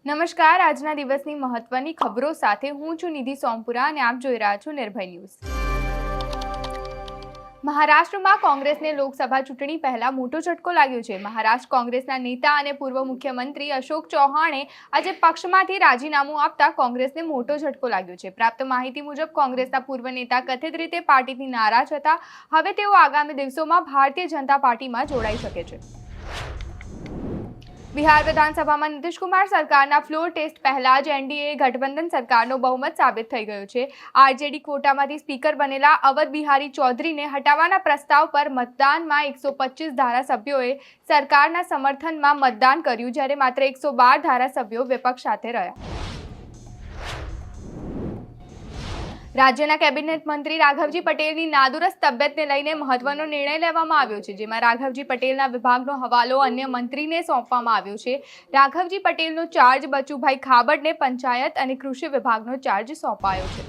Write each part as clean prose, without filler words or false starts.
નમસ્કાર, આજના દિવસની મહત્વની ખબરો સાથે હું છું નિધિ સોમપુરા અને આપ જોઈ રહ્યા છો નિર્ભય ન્યૂઝ। મહારાષ્ટ્રમાં કોંગ્રેસને લોકસભા ચૂંટણી પહેલા મોટો ઝટકો લાગ્યો છે। મહારાષ્ટ્ર કોંગ્રેસના નેતા અને પૂર્વ મુખ્યમંત્રી અશોક ચૌહાણે આજે પક્ષમાંથી રાજીનામું આપતા કોંગ્રેસને મોટો ઝટકો લાગ્યો છે। પ્રાપ્ત માહિતી મુજબ કોંગ્રેસના પૂર્વ નેતા કથિત રીતે પાર્ટીથી નારાજ હતા। હવે તેઓ આગામી દિવસોમાં ભારતીય જનતા પાર્ટીમાં જોડાઈ શકે છે। બિહાર વિધાનસભામાં નીતિશ કુમાર સરકારના ફ્લોર ટેસ્ટ પહેલા જ એનડીએ ગઠબંધન સરકારનો બહુમત સાબિત થઈ ગયો છે। આરજેડી કોટામાંથી સ્પીકર બનેલા અવધ બિહારી ચૌધરીને હટાવવાના પ્રસ્તાવ પર મતદાનમાં 125 ધારાસભ્યોએ સરકારના સમર્થનમાં મતદાન કર્યું, જ્યારે માત્ર 112 ધારાસભ્યો વિપક્ષ સાથે રહ્યા। રાજ્યના કેબિનેટ મંત્રી રાઘવજી પટેલની નાદુરસ્ત તબિયતને લઈને મહત્વનો નિર્ણય લેવામાં આવ્યો છે, જેમાં રાઘવજી પટેલના વિભાગનો હવાલો અન્ય મંત્રીને સોંપવામાં આવ્યો છે। રાઘવજી પટેલનો ચાર્જ બચુભાઈ ખાબડને પંચાયત અને કૃષિ વિભાગનો ચાર્જ સોંપાયો છે।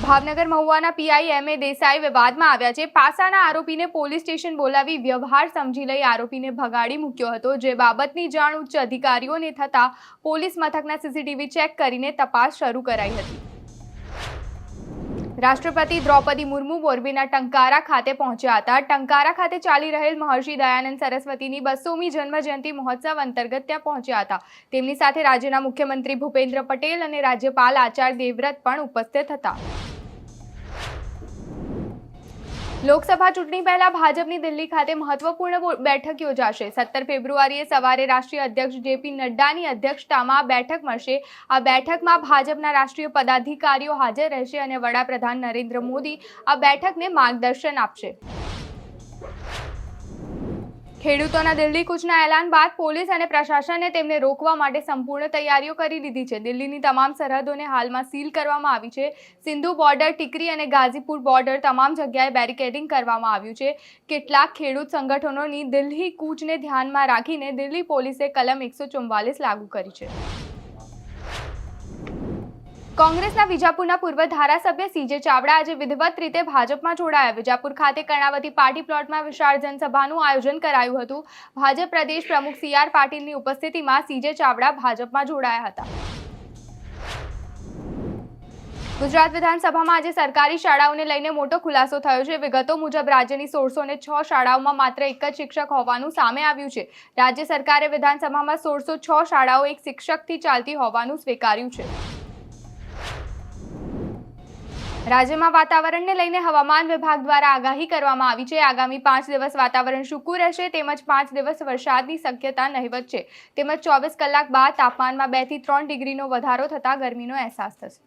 ભાવનગર મહુવાના પીઆઈ એમ.એ. દેસાઈ વિવાદમાં આવ્યા છે। પાસાના આરોપીને પોલીસ સ્ટેશન બોલાવી વ્યવહાર સમજી લઈ આરોપીને ભગાડી મૂક્યો હતો, જે બાબતની જાણ ઉચ્ચ અધિકારીઓને થતા પોલીસ મથકના સીસીટીવી ચેક કરીને તપાસ શરૂ કરાઈ હતી। રાષ્ટ્રપતિ દ્રૌપદી મુર્મુ મોરબીના ટંકારા ખાતે પહોંચ્યા હતા। ટંકારા ખાતે ચાલી રહેલ મહર્ષિ દયાનંદ સરસ્વતીની 200મી જન્મજયંતિ મહોત્સવ અંતર્ગત ત્યાં પહોંચ્યા હતા। તેમની સાથે રાજ્યના મુખ્યમંત્રી ભૂપેન્દ્ર પટેલ અને રાજ્યપાલ આચાર્ય દેવવ્રત પણ ઉપસ્થિત હતા। લોકસભા ચૂંટણી પહેલા ભાજપની દિલ્હી ખાતે મહત્વપૂર્ણ બેઠક યોજાશે। 17 ફેબ્રુઆરીએ સવારે રાષ્ટ્રીય અધ્યક્ષ જેપી નડ્ડાની અધ્યક્ષતામાં આ બેઠક મળશે। આ બેઠકમાં ભાજપના રાષ્ટ્રીય પદાધિકારીઓ હાજર રહેશે અને વડાપ્રધાન નરેન્દ્ર મોદી આ બેઠકને માર્ગદર્શન આપશે। ખેડૂતોના દિલ્હી કૂચના એલાન બાદ પોલીસ અને પ્રશાસને તેમને રોકવા માટે સંપૂર્ણ તૈયારીઓ કરી લીધી છે। દિલ્હીની તમામ સરહદોને હાલમાં સીલ કરવામાં આવી છે। સિંધુ બોર્ડર, ટિકરી અને ગાઝીપુર બોર્ડર તમામ જગ્યાએ બેરિકેડિંગ કરવામાં આવ્યું છે। કેટલાક ખેડૂત સંગઠનોની દિલ્હી કૂચને ધ્યાનમાં રાખીને દિલ્હી પોલીસે કલમ 144 લાગુ કરી છે। કોંગ્રેસના વિજાપુરના પૂર્વ ધારાસભ્ય સીજે ચાવડા આજે વિધિવત રીતે ભાજપમાં જોડાયા। વિજાપુર ખાતે કર્ણાવતી પાર્ટી પ્લોટમાં વિશાળ જનસભાનું આયોજન કરાયું હતું। ભાજપ પ્રદેશ પ્રમુખ CR પાટીલની ઉપસ્થિતિમાં સીજે ચાવડા ભાજપમાં જોડાયા હતા। ગુજરાત વિધાનસભામાં આજે સરકારી શાળાઓને લઈને મોટો ખુલાસો થયો છે। વિગતો મુજબ રાજ્યની 1606 શાળાઓમાં માત્ર એક જ શિક્ષક હોવાનું સામે આવ્યું છે। રાજ્ય સરકારે વિધાનસભામાં 1606 શાળાઓ એક શિક્ષકથી ચાલતી હોવાનું સ્વીકાર્યું છે। રાજ્યમાં વાતાવરણને લઈને હવામાન વિભાગ દ્વારા આગાહી કરવામાં આવી છે। આગામી 5 દિવસ વાતાવરણ સૂકું રહેશે તેમજ 5 દિવસ વરસાદની શક્યતા નહિવત છે તેમજ 24 કલાક બાદ તાપમાનમાં 2 થી 3 ડિગ્રીનો વધારો થતા ગરમીનો અહેસાસ થશે।